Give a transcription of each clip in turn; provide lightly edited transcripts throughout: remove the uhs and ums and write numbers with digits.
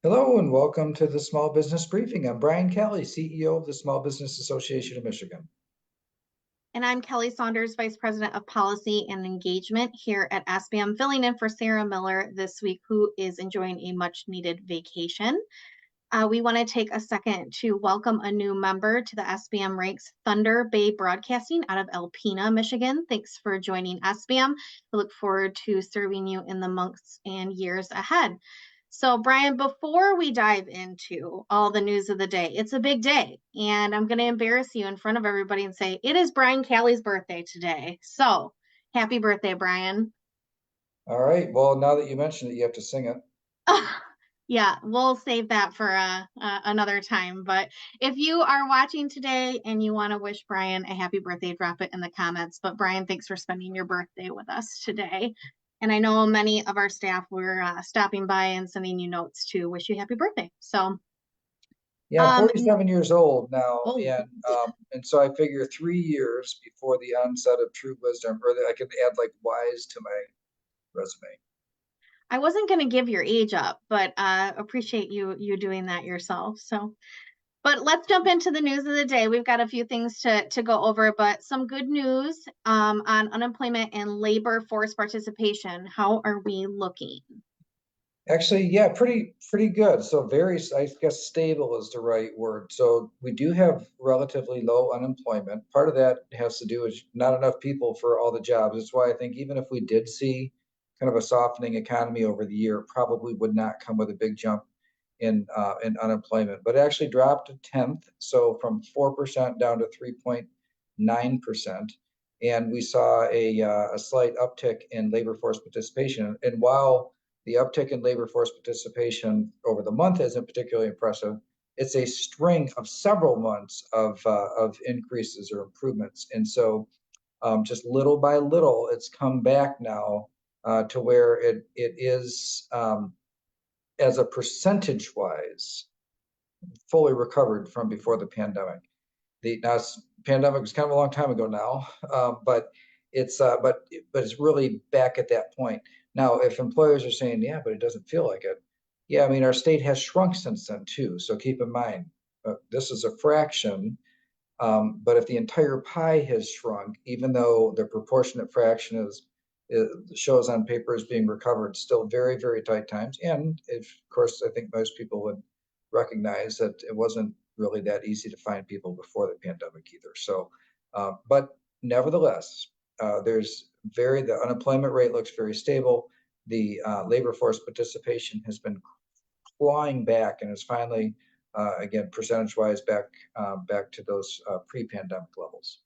Hello and welcome to the Small Business Briefing. I'm Brian Kelly, CEO of the Small Business Association of Michigan. And I'm Kelly Saunders, Vice President of Policy and Engagement here at SBM, filling in for Sarah Miller this week, who is enjoying a much needed vacation. We want to take a second to welcome a new member to the SBM ranks, Thunder Bay Broadcasting out of Alpena, Michigan. Thanks for joining SBM. We look forward to serving you in the months and years ahead. So, Brian, before we dive into all the news of the day, it's a big day, and I'm going to embarrass you in front of everybody and say it is Brian Callie's birthday today. So, happy birthday, Brian. All right. Well, now that you mentioned it, you have to sing it. Yeah, we'll save that for another time. But if you are watching today and you want to wish Brian a happy birthday, drop it in the comments. But Brian, thanks for spending your birthday with us today. And I know many of our staff were stopping by and sending you notes to wish you happy birthday. So, Yeah, I'm um, 47 years old now, oh, and so I figure 3 years before the onset of true wisdom, or that I could add like wise to my resume. I wasn't going to give your age up, but appreciate you doing that yourself. So, but let's jump into the news of the day. We've got a few things to go over, but some good news on unemployment and labor force participation. How are we looking? Actually, yeah, pretty good. So very, I guess stable is the right word. So we do have relatively low unemployment. Part of that has to do with not enough people for all the jobs. That's why I think even if we did see kind of a softening economy over the year, it probably would not come with a big jump in unemployment. But it actually dropped a tenth, so from 4% down to 3.9%. And we saw a slight uptick in labor force participation. And while the uptick in labor force participation over the month isn't particularly impressive, it's a string of several months of increases or improvements. And so just little by little, it's come back now to where it is, as a percentage wise, fully recovered from before the pandemic. The now pandemic was kind of a long time ago now, but it's really back at that point now. If employers are saying, yeah, but it doesn't feel like it, yeah, I mean our state has shrunk since then too. So keep in mind, this is a fraction, but if the entire pie has shrunk, even though the proportionate fraction is shows on paper as being recovered, still very tight times. And of course, I think most people would recognize that it wasn't really that easy to find people before the pandemic either. So, but nevertheless, the unemployment rate looks very stable. The labor force participation has been clawing back and is finally, again, percentage-wise, back to those pre-pandemic levels.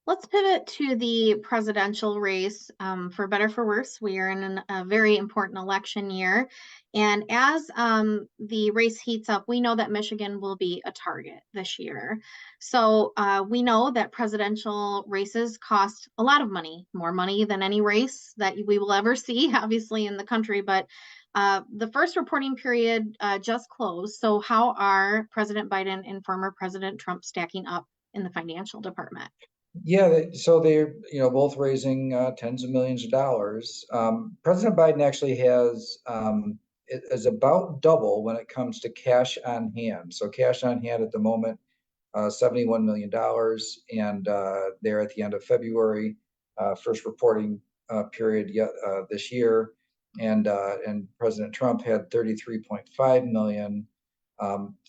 Let's pivot to the presidential race. For better for worse, we are in a very important election year. And as the race heats up, we know that Michigan will be a target this year. So we know that presidential races cost a lot of money, more money than any race that we will ever see, obviously, in the country. But the first reporting period just closed. So, how are President Biden and former President Trump stacking up in the financial department? Yeah, so they're both raising tens of millions of dollars. President Biden actually has it is about double when it comes to cash on hand. So cash on hand at the moment, $71 million, and they're at the end of February, first reporting period yet this year, and President Trump had 33.5 million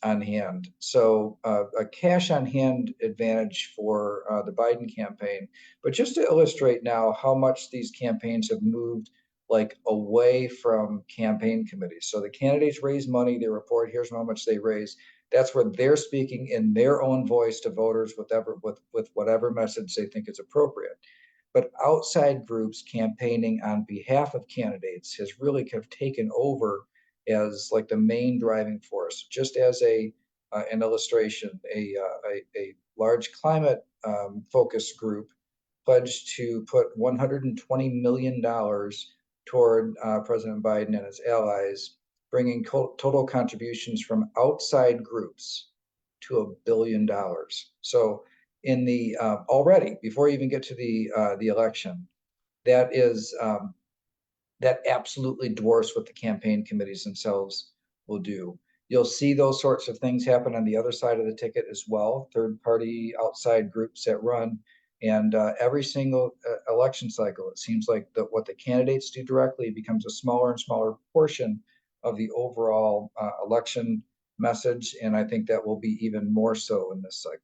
on hand. So a cash on hand advantage for the Biden campaign. But just to illustrate now how much these campaigns have moved like away from campaign committees. So the candidates raise money, they report, here's how much they raise. That's where they're speaking in their own voice to voters with whatever message they think is appropriate. But outside groups campaigning on behalf of candidates has really kind of taken over as like the main driving force. Just as an illustration, a large climate focused group pledged to put $120 million toward President Biden and his allies, bringing total contributions from outside groups to $1 billion. So in the already before you even get to the election, that is that absolutely dwarfs what the campaign committees themselves will do. You'll see those sorts of things happen on the other side of the ticket as well, third-party outside groups that run. And every single election cycle, it seems like what the candidates do directly becomes a smaller and smaller portion of the overall election message. And I think that will be even more so in this cycle.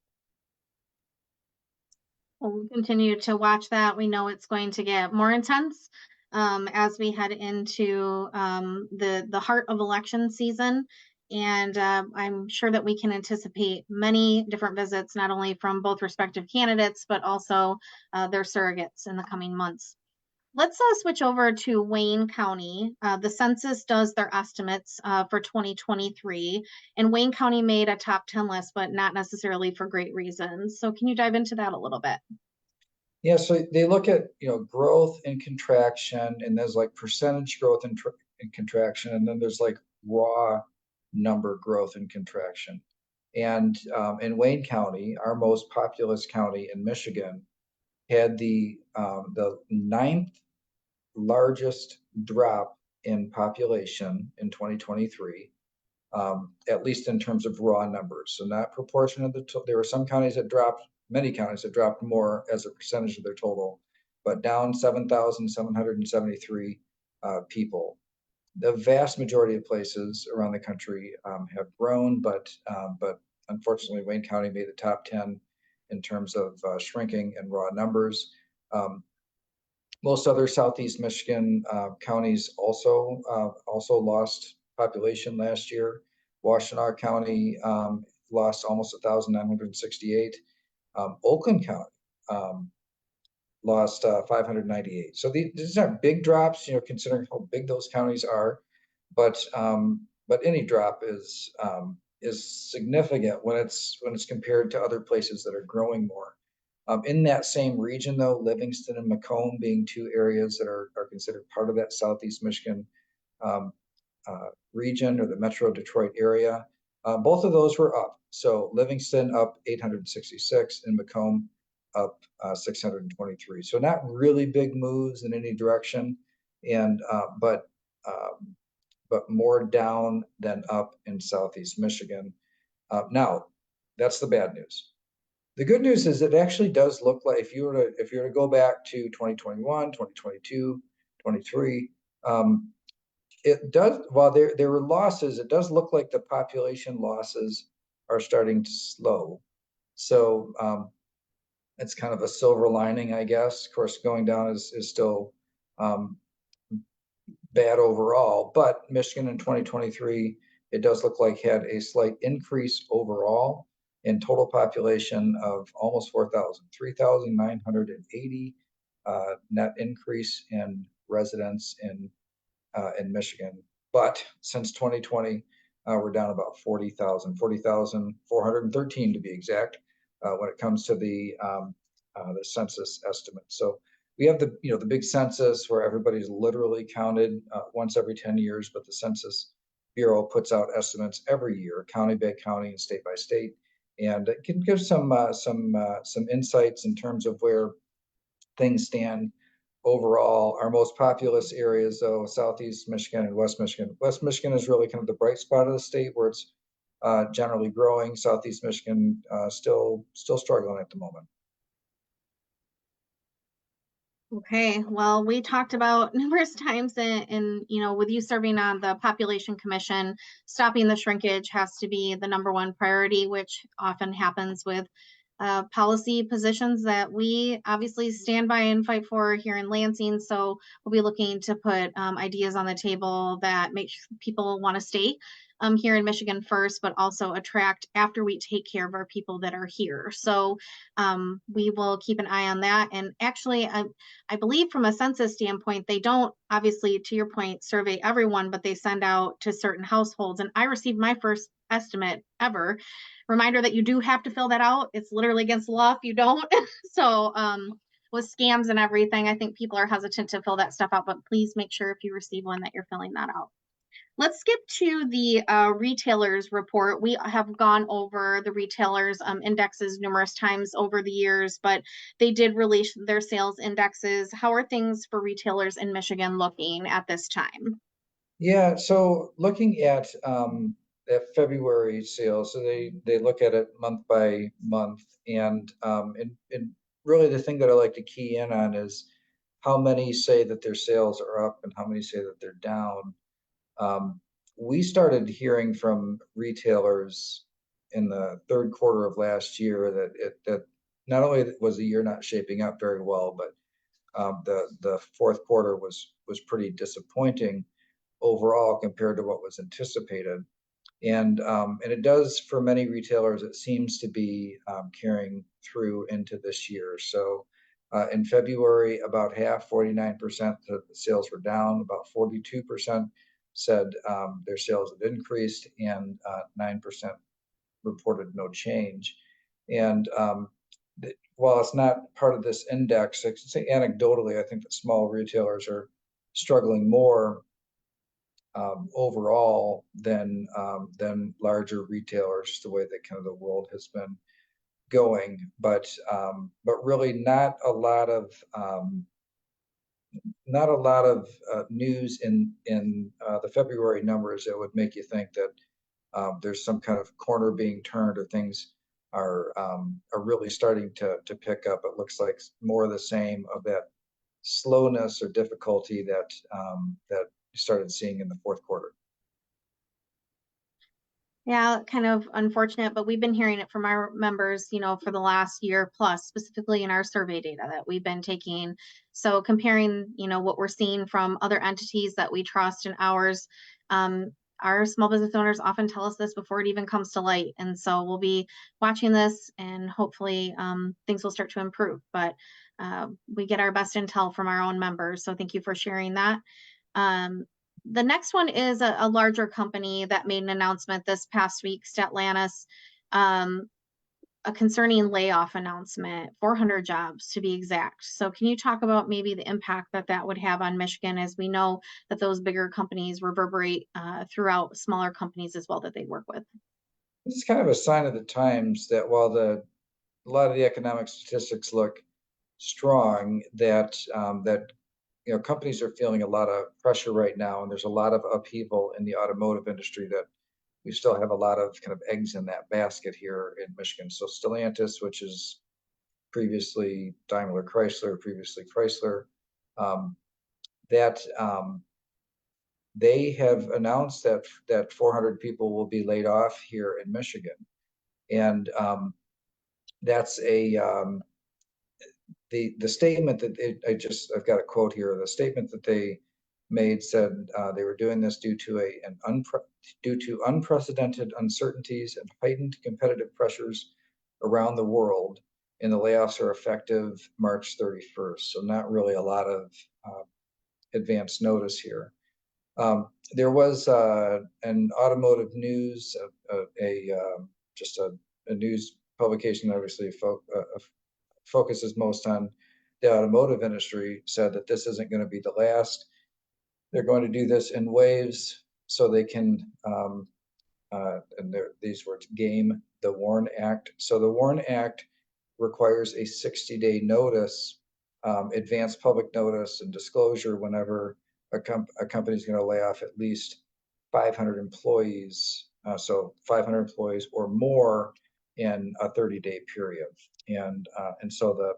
We'll continue to watch that. We know it's going to get more intense as we head into the heart of election season. And I'm sure that we can anticipate many different visits, not only from both respective candidates, but also their surrogates in the coming months. Let's switch over to Wayne County. The census does their estimates for 2023, and Wayne County made a top 10 list, but not necessarily for great reasons. So can you dive into that a little bit? Yeah, so they look at, growth and contraction, and there's like percentage growth and contraction, and then there's like raw number growth and contraction. And in Wayne County, our most populous county in Michigan, had the ninth largest drop in population in 2023, at least in terms of raw numbers. So not proportionate there were some counties that dropped, many counties that dropped more as a percentage of their total, but down 7,773 people. The vast majority of places around the country have grown, but unfortunately, Wayne County made the top 10 in terms of shrinking and raw numbers. Most other Southeast Michigan counties also lost population last year. Washtenaw County lost almost 1,968. Oakland County lost 598. So these aren't big drops, considering how big those counties are, but any drop is significant when it's compared to other places that are growing more. In that same region, though, Livingston and Macomb being two areas that are considered part of that Southeast Michigan um, region, or the Metro Detroit area, both of those were up. So Livingston up 866 and Macomb up 623. So not really big moves in any direction, and but more down than up in Southeast Michigan. Now, that's the bad news. The good news is it actually does look like, if you were to go back to 2021, 2022, 23, it does, while there were losses, it does look like the population losses are starting to slow. So it's kind of a silver lining, I guess. Of course, going down is still bad overall, but Michigan in 2023, it does look like had a slight increase overall in total population of almost 4,000, 3,980 net increase in residents in Michigan. But since 2020, we're down about 40,413 to be exact, when it comes to the census estimate. So we have the big census where everybody's literally counted once every 10 years, but the Census Bureau puts out estimates every year, county by county and state by state, and it can give some insights in terms of where things stand overall. Our most populous areas, though, Southeast Michigan and West Michigan. West Michigan is really kind of the bright spot of the state, where it's generally growing. Southeast Michigan still struggling at the moment. Okay, well, we talked about numerous times with you serving on the Population Commission, stopping the shrinkage has to be the number one priority, which often happens with policy positions that we obviously stand by and fight for here in Lansing. So we'll be looking to put ideas on the table that make people want to stay here in Michigan first, but also attract after we take care of our people that are here. So we will keep an eye on that. And actually, I believe from a census standpoint, they don't, obviously, to your point, survey everyone, but they send out to certain households. And I received my first estimate ever. Reminder that you do have to fill that out. It's literally against the law if you don't. So with scams and everything, I think people are hesitant to fill that stuff out, but please make sure if you receive one that you're filling that out. Let's skip to the retailers report. We have gone over the retailers indexes numerous times over the years, but they did release their sales indexes. How are things for retailers in Michigan looking at this time? Yeah, so looking at February sales, so they look at it month by month, and really the thing that I like to key in on is how many say that their sales are up and how many say that they're down. Um, we started hearing from retailers in the third quarter of last year that not only was the year not shaping up very well, but the fourth quarter was pretty disappointing overall compared to what was anticipated. And it does for many retailers, it seems to be carrying through into this year. So in February, about half, 49%, the sales were down. About 42% said their sales had increased, and 9% reported no change. And while it's not part of this index, I say anecdotally, I think that small retailers are struggling more overall than larger retailers, the way that kind of the world has been going. But really not a lot of news in the February numbers that would make you think that there's some kind of corner being turned or things are really starting to pick up. It looks like more of the same of that slowness or difficulty that you started seeing in the fourth quarter. Yeah, kind of unfortunate, but we've been hearing it from our members, for the last year plus, specifically in our survey data that we've been taking. So comparing, what we're seeing from other entities that we trust and ours, our small business owners often tell us this before it even comes to light. And so we'll be watching this and hopefully things will start to improve. But we get our best intel from our own members. So thank you for sharing that. Um, the next one is a larger company that made an announcement this past week, Statlantis, um, a concerning layoff announcement, 400 jobs to be exact. So can you talk about maybe the impact that that would have on Michigan, as we know that those bigger companies reverberate throughout smaller companies as well that they work with? It's kind of a sign of the times that while a lot of the economic statistics look strong, that companies are feeling a lot of pressure right now, and there's a lot of upheaval in the automotive industry that we still have a lot of kind of eggs in that basket here in Michigan. So Stellantis, which is previously Daimler Chrysler, previously Chrysler, um, that they have announced that 400 people will be laid off here in Michigan, and that's the statement that I've got a quote here. The statement that they made said they were doing this due to unprecedented uncertainties and heightened competitive pressures around the world, and the layoffs are effective March 31st. So not really a lot of uh, advance notice here. There was an automotive news, just a news publication, obviously focuses most on the automotive industry, said that this isn't going to be the last. They're going to do this in waves so they can, and these words, game the WARN Act. So the WARN Act requires a 60-day notice, advanced public notice and disclosure whenever a company is going to lay off at least 500 employees. So 500 employees or more in a 30-day period. And so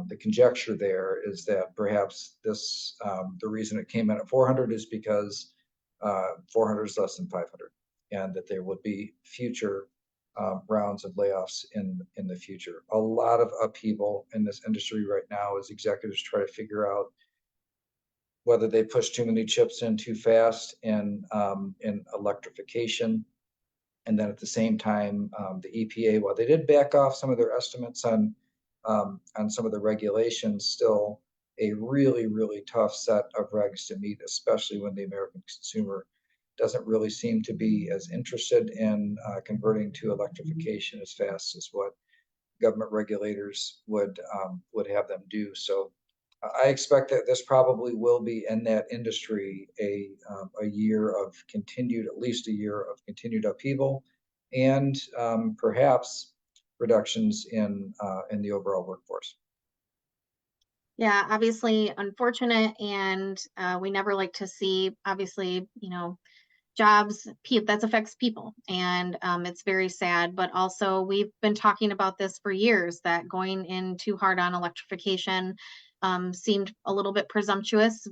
the conjecture there is that perhaps the reason it came in at 400 is because 400 is less than 500, and that there would be future rounds of layoffs in the future. A lot of upheaval in this industry right now as executives try to figure out whether they push too many chips in too fast in electrification. And then at the same time, the EPA, while they did back off some of their estimates on some of the regulations, still a really, really tough set of regs to meet, especially when the American consumer doesn't really seem to be as interested in converting to electrification as fast as what government regulators would have them do. So I expect that this probably will be in that industry a year of continued, at least a year of continued upheaval, and perhaps reductions in the overall workforce. Yeah, obviously unfortunate, and we never like to see, obviously, jobs that affects people, and it's very sad. But also, we've been talking about this for years, that going in too hard on electrification seemed a little bit presumptuous.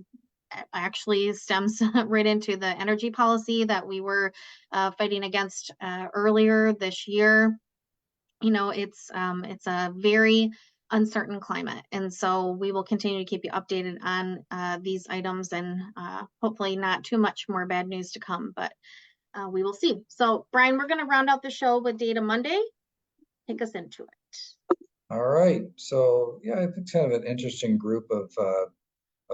Actually stems right into the energy policy that we were fighting against earlier this year. It's a very uncertain climate, and so we will continue to keep you updated on these items, and hopefully not too much more bad news to come, but we will see. So, Brian, we're going to round out the show with Data Monday. Take us into it. All right. So yeah, I think it's kind of an interesting group of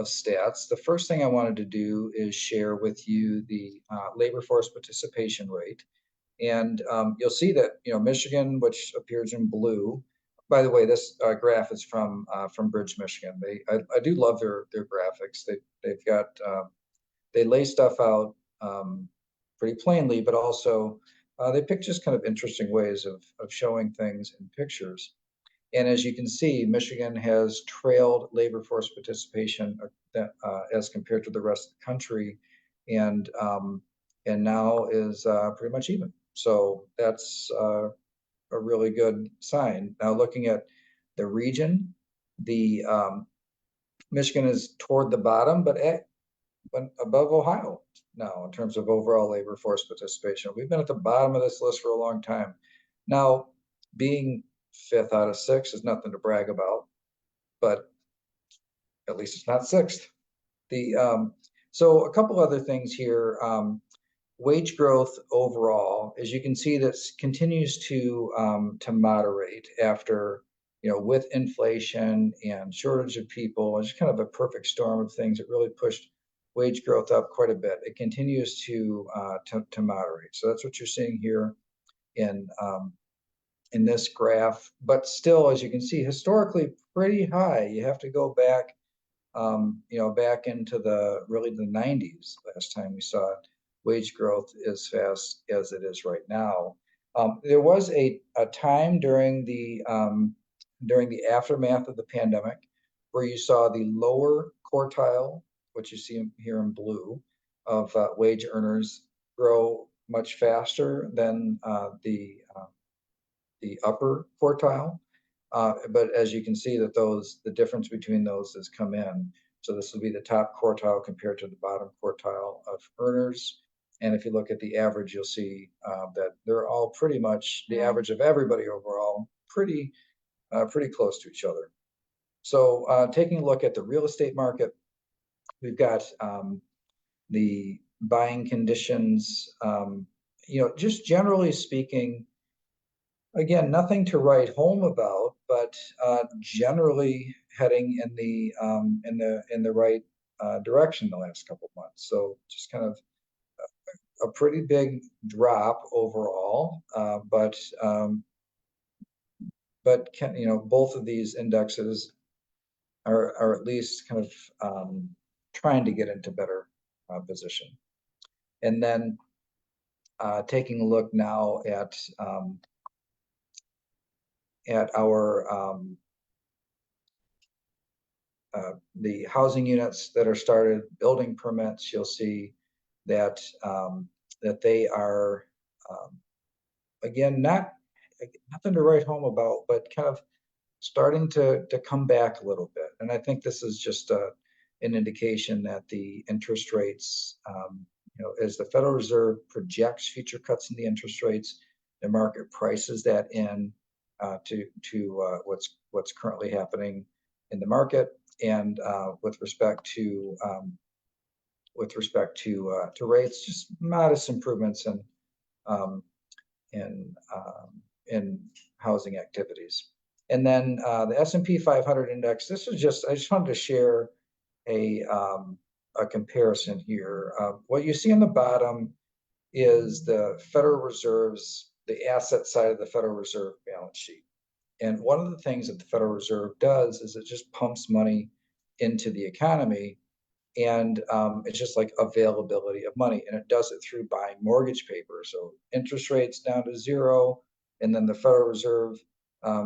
stats. The first thing I wanted to do is share with you the labor force participation rate. And you'll see that, Michigan, which appears in blue. By the way, this graph is from Bridge, Michigan. I do love their graphics. They've got they lay stuff out pretty plainly, but also they pick just kind of interesting ways of showing things in pictures. And as you can see, Michigan has trailed labor force participation as compared to the rest of the country, and now is pretty much even. So that's a really good sign. Now looking at the region, the Michigan is toward the bottom, but above Ohio now in terms of overall labor force participation. We've been at the bottom of this list for a long time. Now, being fifth out of six is nothing to brag about, but at least it's not sixth. So a couple other things here. Wage growth overall, as you can see, that continues to moderate after, with inflation and shortage of people. It's kind of a perfect storm of things that really pushed wage growth up quite a bit. It continues to moderate. So that's what you're seeing here in this graph, but still, as you can see, historically pretty high. You have to go back, back into the 90s last time we saw wage growth as fast as it is right now. There was a time during the aftermath of the pandemic where you saw the lower quartile, which you see here in blue, of wage earners grow much faster than the upper quartile. But as you can see that the difference between those has come in. So this will be the top quartile compared to the bottom quartile of earners. And if you look at the average, you'll see that they're all pretty much the average of everybody overall, pretty close to each other. So taking a look at the real estate market, we've got the buying conditions, just generally speaking, again, nothing to write home about, but generally heading in the right direction the last couple of months. So just kind of a pretty big drop overall, but both of these indexes are at least kind of trying to get into better position. And then taking a look now at our the housing units that are started, building permits, you'll see that that they are again nothing to write home about, but kind of starting to come back a little bit. And I think this is just an indication that the interest rates, as the Federal Reserve projects future cuts in the interest rates, the market prices that in to what's currently happening in the market, and with respect to rates, just modest improvements in in housing activities. And then the S&P 500 index. I just wanted to share a comparison here. What you see on the bottom is the Federal Reserve's, the asset side of the Federal Reserve balance sheet. And one of the things that the Federal Reserve does is it just pumps money into the economy. And it's just like availability of money, and it does it through buying mortgage paper. So interest rates down to zero, and then the Federal Reserve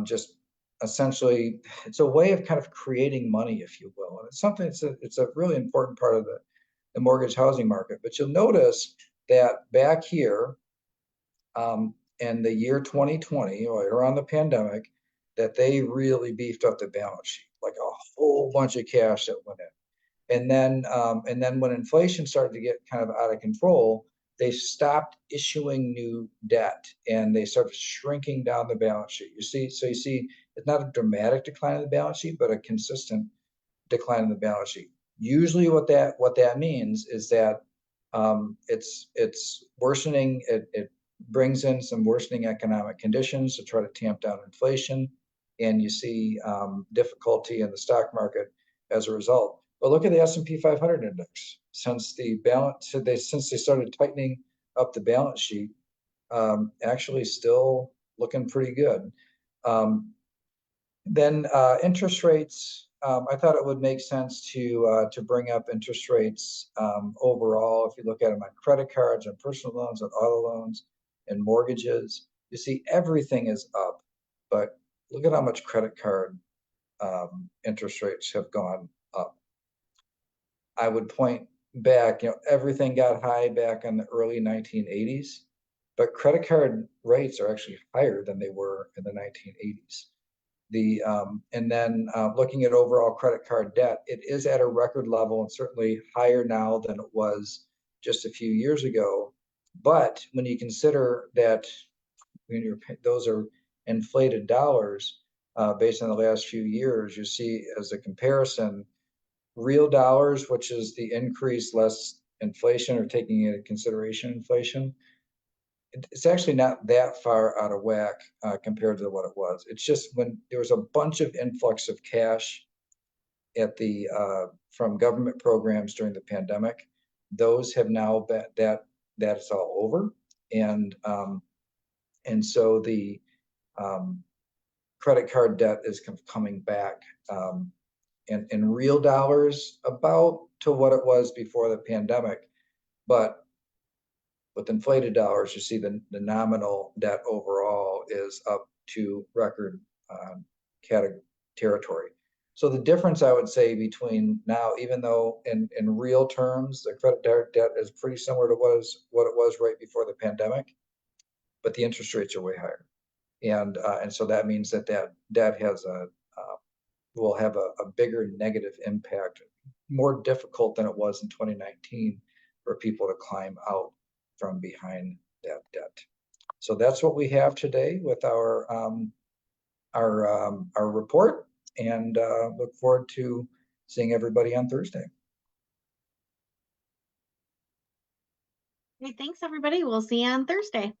just essentially, it's a way of kind of creating money, if you will. And it's something, it's a really important part of the mortgage housing market. But you'll notice that back here in the year 2020, or around the pandemic, that they really beefed up the balance sheet, like a whole bunch of cash that went in. And then when inflation started to get kind of out of control, they stopped issuing new debt and they started shrinking down the balance sheet. You see, it's not a dramatic decline in the balance sheet, but a consistent decline in the balance sheet. Usually, what that means is that it's worsening. It brings in some worsening economic conditions to try to tamp down inflation, and you see difficulty in the stock market as a result. But look at the S&P 500 index. Since they started tightening up the balance sheet, actually still looking pretty good. Then interest rates. I thought it would make sense to bring up interest rates overall. If you look at them on credit cards, on personal loans, on auto loans, and mortgages, you see everything is up. But look at how much credit card interest rates have gone up. I would point back, everything got high back in the early 1980s, but credit card rates are actually higher than they were in the 1980s. And then looking at overall credit card debt, it is at a record level and certainly higher now than it was just a few years ago. But when you consider that those are inflated dollars based on the last few years, you see as a comparison, real dollars, which is the increase less inflation or taking into consideration inflation, it's actually not that far out of whack compared to what it was. It's just when there was a bunch of influx of cash at the from government programs during the pandemic, those have now been that's all over, and so the credit card debt is coming back in real dollars about to what it was before the pandemic, but with inflated dollars, you see the nominal debt overall is up to record territory. So the difference, I would say, between now, even though in real terms, the credit debt is pretty similar to what it was right before the pandemic, but the interest rates are way higher. And so that means that debt will have a bigger negative impact, more difficult than it was in 2019 for people to climb out from behind that debt. So that's what we have today with our report, and look forward to seeing everybody on Thursday. Great, thanks everybody. We'll see you on Thursday.